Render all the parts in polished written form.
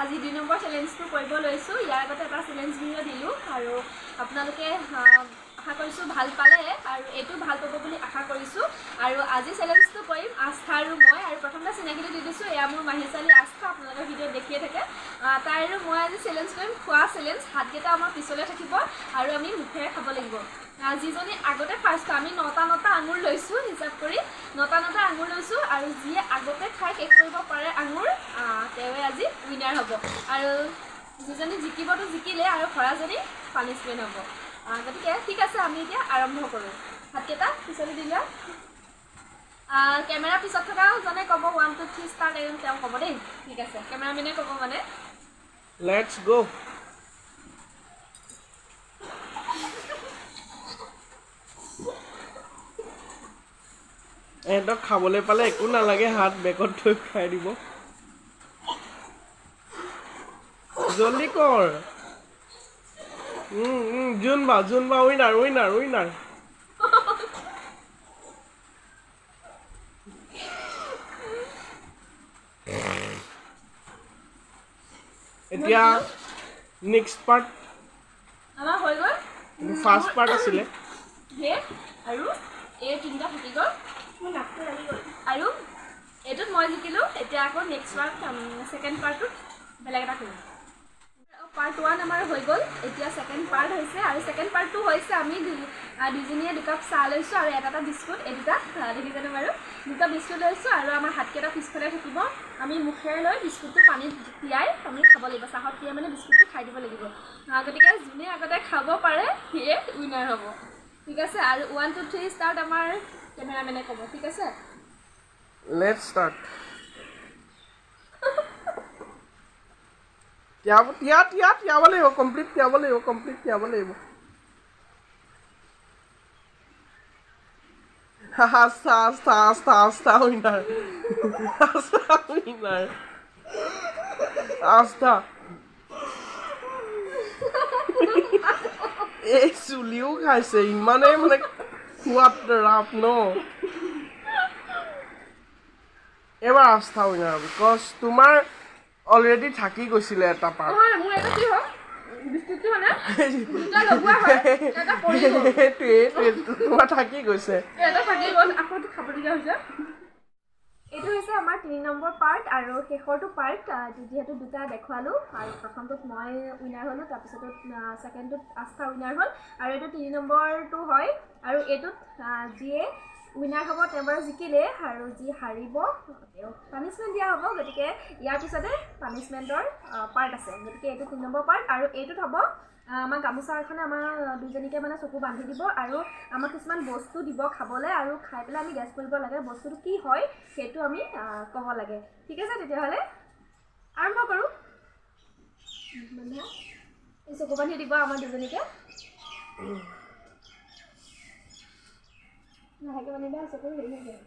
আজি 2 নম্বৰ চেলেঞ্জটো কৰিব লৈছোঁ ইয়াৰ আগতে এটা চেলেঞ্জ ভিডিঅ' দিলোঁ আৰু আপোনালোকে আশা কৰিছোঁ ভাল পালে আৰু এইটো ভাল পাব বুলি আশা কৰিছোঁ আৰু আজি চেলেঞ্জটো কৰিম আস্থা আৰু মই আৰু প্ৰথমতে চিনাকিটো দি দিছোঁ এয়া মোৰ মাহী ছোৱালী আস্থা আপোনালোকে ভিডিঅ'ত দেখিয়ে থাকে তাই আৰু মই আজি চেলেঞ্জ কৰিম খোৱা চেলেঞ্জ হাতকেইটা আমাৰ পিছলৈ থাকিব আৰু আমি মুখেৰে খাব লাগিব যিজনী আগতে ফাৰ্ষ্ট আমি 9টা আঙুৰ লৈছোঁ হিচাপ কৰি 9টা আঙুৰ লৈছোঁ আৰু যিয়ে আগতে খাই শেষ কৰিব পাৰে আঙুৰ তেওঁৱে আজি উইনাৰ হ'ব আৰু যিজনী জিকিবতো জিকিলে আৰু হৰাজনী পানিছমেণ্ট হ'ব গতিকে ঠিক আছে আমি এতিয়া আৰম্ভ কৰোঁ হাতকেইটা পিছলৈ দি লোৱা কেমেৰা পিছত থকা জনে ক'ব 1 2 3 ষ্টাৰ্ট তেওঁ ক'ব দেই ঠিক আছে কেমেৰামেনে ক'ব মানে লেটছ গো এহঁতক খাবলৈ পালে একো নালাগে হাত বেগত থৈ খাই দিব জলদি কৰ জোন বা উইনাৰ এতিয়া নেক্সট পাৰ্ট আমাৰ হৈ গ'ল ফাৰ্ষ্ট পাৰ্ট আছিলে আৰু এই তিনিটা থাকি গ'ল মোৰ নাকটো লাগি গ'ল আৰু এইটোত মই জিকিলোঁ এতিয়া আকৌ নেক্সট পাৰ্ট ছেকেণ্ড পাৰ্টটোত বেলেগ এটা কৰিম পাৰ্ট 1 আমাৰ হৈ গ'ল এতিয়া ছেকেণ্ড পাৰ্ট হৈছে আৰু ছেকেণ্ড পাৰ্টটো হৈছে আমি দুজনীয়ে 2 কাপ চাহ লৈছোঁ আৰু এটা বিস্কুট এই দুটা দেখিছেনে বাৰু 2টা বিস্কুট লৈছোঁ আৰু আমাৰ হাতকেইটা পিছফালে থাকিব আমি মুখেৰে লৈ বিস্কুটটো পানীত তিয়াই আমি খাব লাগিব চাহত তিয়াই মানে বিস্কুটটো খাই দিব লাগিব গতিকে যোনে আগতে খাব পাৰে সিয়ে উইনাৰ হ'ব ঠিক আছে আৰু 1 2 3 ষ্টাৰ্ট আমাৰ কেমেৰামেনে ক'ব ঠিক আছে লেটছ ষ্টাৰ্ট তিয়াব লাগিব কমপ্লিট তিয়াব লাগিব আস্থা উইনাৰ আস্থা এই চুলিও খাইছে ইমানেই মানে খোৱাত ৰাপ ন এবাৰ আস্থা উইনাৰ বিকজ তোমাৰ অলৰেডি থাকি গৈছিলে এটা পাৰ্ট তোমাৰ থাকি গৈছে এইটো হৈছে আমাৰ 3 নম্বৰ পাৰ্ট আৰু শেষৰটো পাৰ্ট যিহেতু 2টা দেখুৱালোঁ আৰু প্ৰথমটোত মই উইনাৰ হ'লোঁ তাৰপিছতোত ছেকেণ্ডটোত আস্থা উইনাৰ হ'ল আৰু এইটো 3 নম্বৰটো হয় আৰু এইটোত যিয়ে উইনাৰ হ'ব তেওঁ বাৰু জিকিলে আৰু যি হাৰিব তেওঁক পানিছমেণ্ট দিয়া হ'ব গতিকে ইয়াৰ পিছতে পানিছমেণ্টৰ পাৰ্ট আছে গতিকে এইটো 3 নম্বৰ পাৰ্ট আৰু এইটোত হ'ব আমাৰ গামোচা এখনে আমাৰ দুজনীকে মানে চকু বান্ধি দিব আৰু আমাক কিছুমান বস্তু দিব খাবলৈ আৰু খাই পেলাই আমি গেছ কৰিব লাগে বস্তুটো কি হয় সেইটো আমি ক'ব লাগে ঠিক আছে তেতিয়াহ'লে আৰম্ভ কৰোঁ এই চকু বান্ধি দিব আমাৰ দুজনীকে লাহেকৈ মানে বেয়া চকু হেৰি হৈ যায়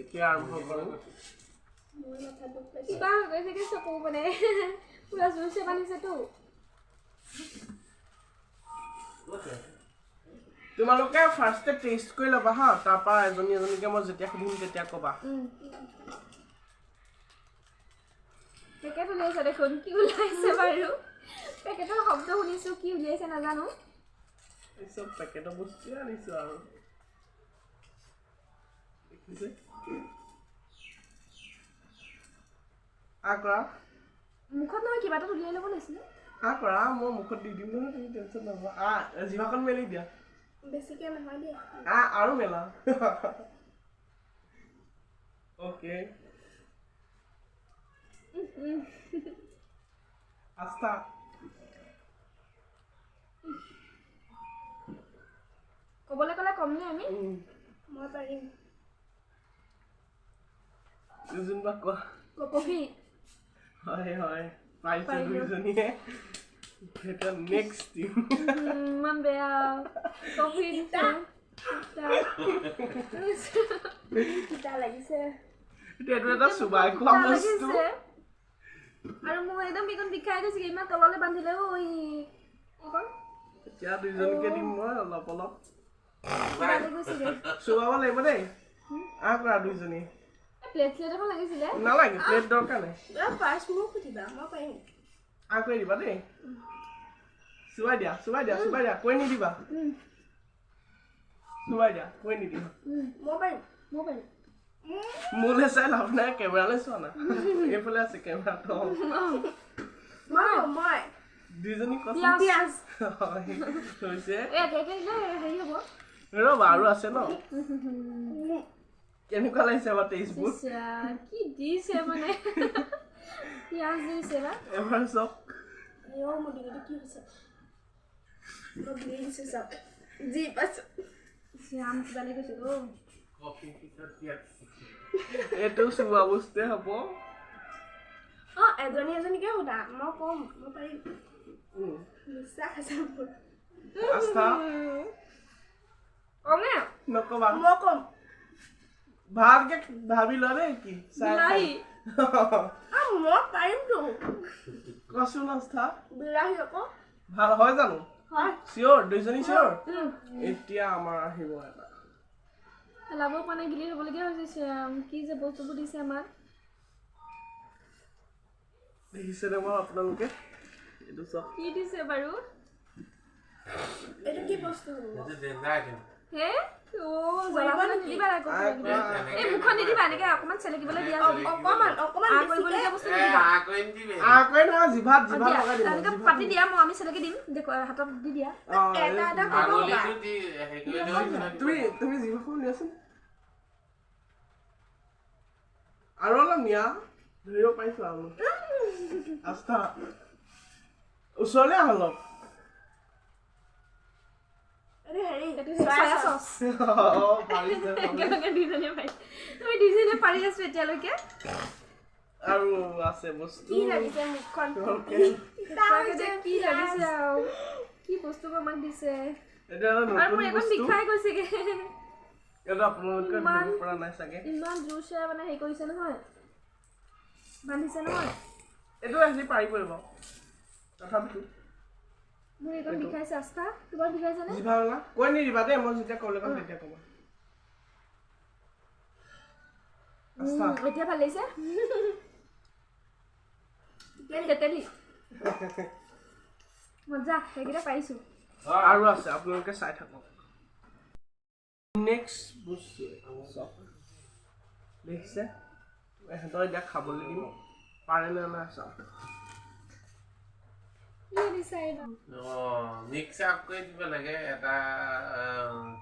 এতিয়া আৰম্ভ কৰোঁ কিবা গৈছে কি চকু মানে পুৰা জোৰছে বান্ধিছেতো তোমালোকে ফাৰ্ষ্টে টেষ্ট কৰি ল'বা হা তাৰপৰা এজনীকে মই যেতিয়া সুধিম তেতিয়া ক'বা পেকেট উলিয়াইছে দেখোন কি ওলাইছে বাৰু পেকেটৰ শব্দ শুনিছোঁ কি উলিয়াইছে নাজানো এই চব পেকেটৰ বস্তুৱে আনিছোঁ আৰু দেখিছে কৰা মুখত নহয় কিবা এটা উলিয়াই ল'ব লাগিছিলে কৰা মই মুখত দি দিম নহয় তুমি টেনশ্যন নল'বা জিভাখন মেলি দিয়া বেছিকৈ নহয় দিয়া আৰু মেলা অ'কে আস্থা ক'বলৈ ক'লে কমনে আমি মই পাৰিম যোনবা কোৱা কফি হয় পাইছে দুইজনীয়ে এটা নেক্সট টিম মান বেয়া কফি দিছা কিটা লাগিছে এইটো এটা সুবাই খোৱা বস্তু আৰু মোৰ একদম বিকন বিখাই গৈছে ইমান তললে বান্ধিলে ঐ অকন এতিয়া দুইজনকে দিম মই অলপ অলপ বান্ধি গৈছে চুবাব লাগিব দেই কৰা দুইজনী প্লেট এখন লাগিছিলে নালাগে প্লেট দৰকাৰ নাই ফাৰ্ষ্ট মোক সুধিবা মই পাৰিম কৰি দিবা দেই চুবাই দিয়া কৈ নিদিবা চুবাই দিয়া কৈ নিদিবা মই পাৰিম মোলে চাই লাভ নাই কেমেৰালৈ চোৱা না এইফালে আছে কেমেৰাটো মই দুইজনী পিয়াজ হৈছে হেৰি হ'ব ৰ'বা আৰু আছে ন কেনেকুৱা লাগিছে বা টেষ্টবোৰ কি দিছে মানে পিয়াজ দিছে বা এবাৰ চাওক মোৰ ডিঙিটো কি হৈছে মই ডিঙি দিছে চাওক জি পাইছো শ্যাম কিবা লাগি গৈছে এইটো চুবা বস্তুৱে হ'ব এজনীকে সোধা মই কম মই পাৰিম বিশ্বাস আছে মোৰ আস্থা কমে নকবা মই কম ভালকে ভাবি লোৱা দেই কি বিলাহী মই পাৰিমতো কচোন আস্থা বিলাহী আকৌ ভাল হয় জানো হয় চিয়ৰ দুইজনী চিয়ৰ এতিয়া আমাৰ আহিব এটা লাভ মানে গিলি হ'বলগীয়া হৈছে কি যে বস্তুবোৰ দিছে আমাক দেখিছে নে মই আপোনালোকে এইটো চাওক কি দিছে বাৰু এইটো কি বস্তু হে জ্বলা নিদিবা আকৌ এই মুখখন নিদিবা এনেকে অকণমান চেলেকিবলৈ দিয়া অকণমান কৰিবলগীয়া বস্তু নিদিবা আকৌ নহয় জিভাত লগাই দিম এনেকে পাতি দিয়া মই আমি চেলেকি দিম হাতত দি দিয়া এটা তুমি জিভাখন নিয়াচোন আৰু অলপ নিয়া ধৰিব পাৰিছো আৰু আস্থা ওচৰলে আহ অলপ আৰু আছে বস্তু কি লাগিছে মুখখন কি লাগিছে কি বস্তু আমাক দিছে বিষাই গৈছেগে ইমান জোৰছে মানে হেৰি কৰিছে নহয় বান্ধিছে নহয় এইটো আজি পাৰিব বাৰু তথাপিতো মোৰ এইখন বিষাইছে আস্থা তোমাৰ বিষাইছে নে জিভা না কৈ নিদিবা দেই মই যেতিয়া ক'লে ক'ম তেতিয়া ক'বা আস্থা এতিয়া ভাল লাগিছে তেতেলি মজা সেইকেইটা পাৰিছো আৰু আছে আপোনালোকে চাই থাকক নেক্সট বস্তু চাওক দেখিছে এহেঁতৰ এতিয়া খাবলৈ দিম পাৰে নে নাই চাওক মিক্স আপ কৰি দিব লাগে এটা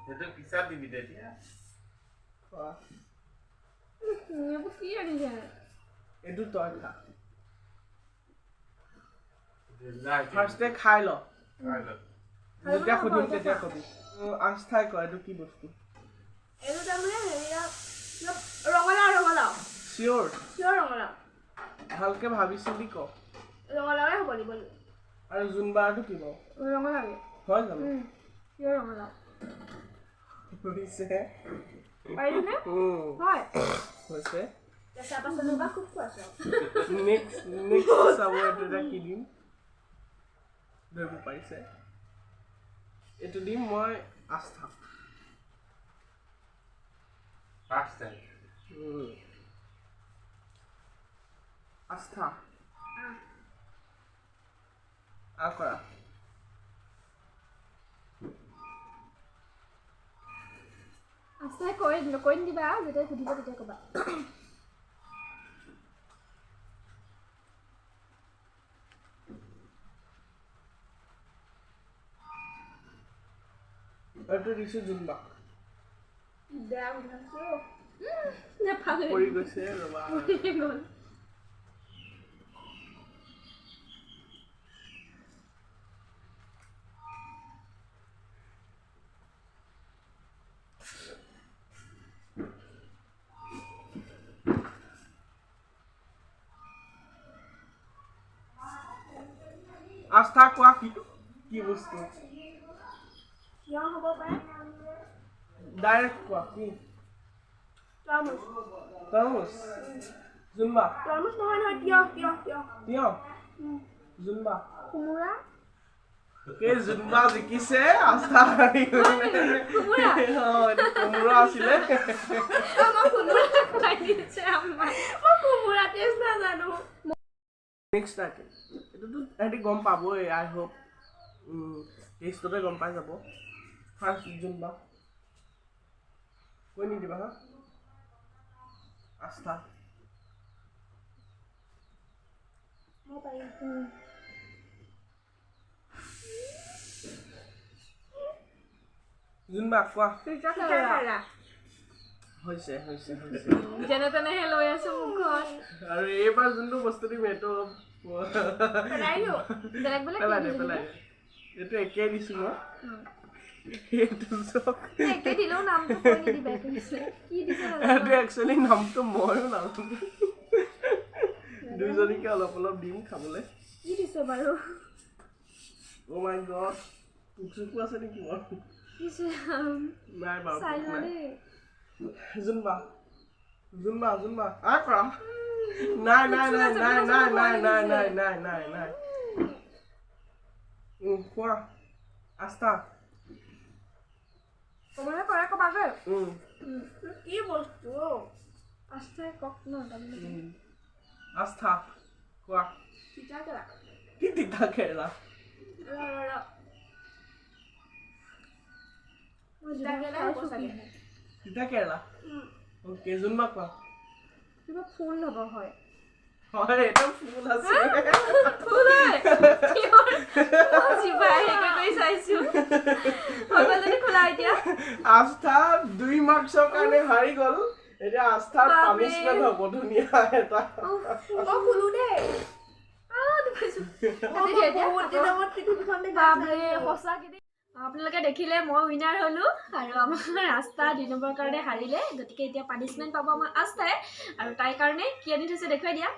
সেইটো পিছত দিবি তেতিয়া কি আনিছে এইটো তই খা ফাৰ্ষ্টে খাই ল যেতিয়া সুধিম তেতিয়া কবি আস্থাই কয় এইটো কি বস্তু এইটো তাৰমানে ৰঙালাও চিয়'ৰ ৰঙালাও ভালকে ভাবিছিলি ক ৰঙালাওৱে হ'ব দিব আৰু জোনবাৰটো কি বাৰু ৰঙালাওৱে হয় জানো চিয়'ৰ ৰঙালাও হৈছে পাৰিনে হয় হৈছে কেঁচা পাচলি বা খুব খোৱাইছে নেক্সট চাব এইটো এটা কি দিম ধৰিব পাৰিছে এইটো দিম মই আস্থা আস্থা কৰা আস্থাই কৈ নিদিবা যেতিয়া সুধিব তেতিয়া ক'বা এইটো দিছোঁ জোনবাক বেয়া নেপালে পৰি গৈছে ৰ'বা গ'ল আস্থা কোৱা কি বস্তু কিয় হ'ব পাৰে ডাইৰেক্ট কোৱা কি তৰমুজ জুম্বা তৰমুজ নহয় নহয় তিয়হ তিয়হ তিয়হ তিয়হ জুম্বা কোমোৰা কে জুম্বা জিকিছে আস্থা কোমোৰা আছিলে কোমোৰা টেষ্ট নাজানো নেক্সট আইটেম এইটোতো সিহঁতি গম পাবই আই হোপ টেষ্টতে গম পাই যাব ফাৰ্ষ্ট জুম্বা কৈ নিদিবা হা আস্থা জুম্বা কোৱা হৈছে যেনে তেনেহে লৈ আছো মুখত আৰু এইবাৰ যোনটো বস্তু দিম এইটো পেলাই দে এইটো একেই দিছো মই একে দিলেও নামটো কৈ নিদিবা কি দিছে এইটো একচুৱেলি নামটো ময়ো নাজানো দুইজনীকে অলপ অলপ দিম খাবলৈ কি দিছে বাৰু অ' মাই গড চুকু আছে নেকি মোৰ নাই বাৰু জুম্বা কৰা নাই কোৱা আস্থা কোমোৰা কৰা কবাগে কি বস্তু আস্থাই কক ন আস্থা কোৱা কি তিতা কেৰেলা তিতা কেৰেলা অ'কে জুম্বা কোৱা কিবা ফুল হ'ব হয় হয় এটা ফুল আছে আস্থা 2 মাৰ্কছৰ কাৰণে হাৰি গ'ল এতিয়া আস্থাৰ পানিছমেণ্ট হ'ব ধুনীয়া এটা আপোনালোকে দেখিলে মই উইনাৰ হলো আৰু আমাৰ আস্থা 2 নম্বৰ কাৰণে হাৰিলে গতিকে এতিয়া পানিছমেণ্ট পাব আমাৰ আস্থাই আৰু তাইৰ কাৰণে কি আনি থৈছে দেখুৱাই দিয়া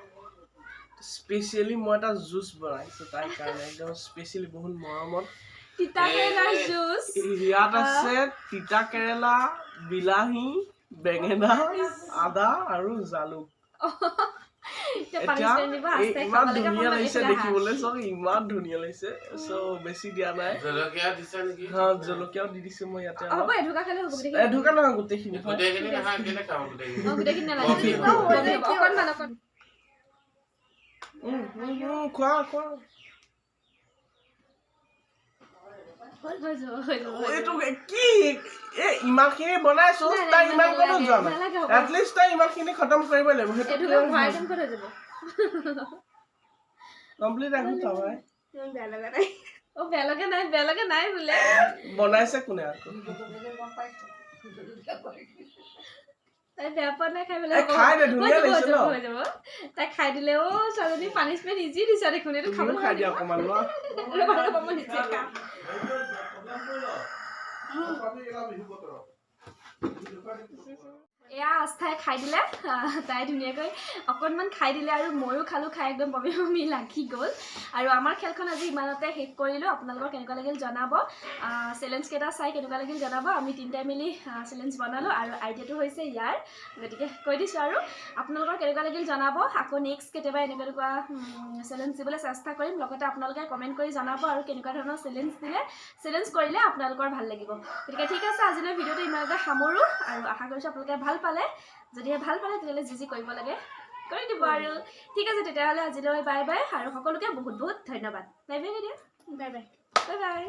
স্পেচিয়েলি মই এটা জুচ বনাইছো তাইৰ কাৰণে একদম স্পেচিয়েলি বহুত মৰমত তিতা কেৰেলাৰ জুচ ইয়াত আছে তিতা কেৰেলা বিলাহী বেঙেনা আদা আৰু জালুক ইমান ধুনীয়া লাগিছে দেখিবলৈ চব ইমান ধুনীয়া লাগিছে চ' বেছি দিয়া নাই জলকীয়াও দি দিছো মই ইয়াতে এঢুকা নহয় গোটেইখিনি খোৱা এইটো কি ইমানখিনি বনাইছো তাই ইমান কতো যোৱা নাই এটলিষ্ট তাই ইমানখিনি খতম কৰিব লাগিব কমপ্লিট আকৌ চাবাই বেয়া লগা নাই বোলে বনাইছে কোনে আকৌ তাই বেয়া পোৱা নাই খাই পেলাই খাই দে ধুনীয়া লাগিছে ন তাই খাই দিলে ছোৱালী পানিছমেণ্ট ইজি দিছা দেখোন এইটো খাব খাই দিয়া অকমান এয়া আস্থাই খাই দিলে তাই ধুনীয়াকৈ অকণমান খাই দিলে আৰু ময়ো খালোঁ খাই একদম বমি লাগি গ'ল আৰু আমাৰ খেলখন আজি ইমানতে শেষ কৰিলোঁ আপোনালোকৰ কেনেকুৱা লাগিল জনাব চেলেঞ্জকেইটা চাই কেনেকুৱা লাগিল জনাব আমি 3টাই মিলি চেলেঞ্জ বনালোঁ আৰু আইডিয়াটো হৈছে ইয়াৰ গতিকে কৈ দিছোঁ আৰু আপোনালোকৰ কেনেকুৱা লাগিল জনাব আকৌ নেক্সট কেতিয়াবা এনেকুৱা চেলেঞ্জ দিবলৈ চেষ্টা কৰিম লগতে আপোনালোকে কমেণ্ট কৰি জনাব আৰু কেনেকুৱা ধৰণৰ চেলেঞ্জ কৰিলে আপোনালোকৰ ভাল লাগিব গতিকে ঠিক আছে আজিলৈ ভিডিঅ'টো ইমানতে সামৰোঁ আৰু আশা কৰিছোঁ আপোনালোকে ভাল পালে যদিহে ভাল পালে তেতিয়াহ'লে যি কৰিব লাগে কৰি দিব আৰু ঠিক আছে তেতিয়াহ'লে আজিলৈ বাই বাই আৰু সকলোকে বহুত বহুত ধন্যবাদ বাই বাই বাই বাই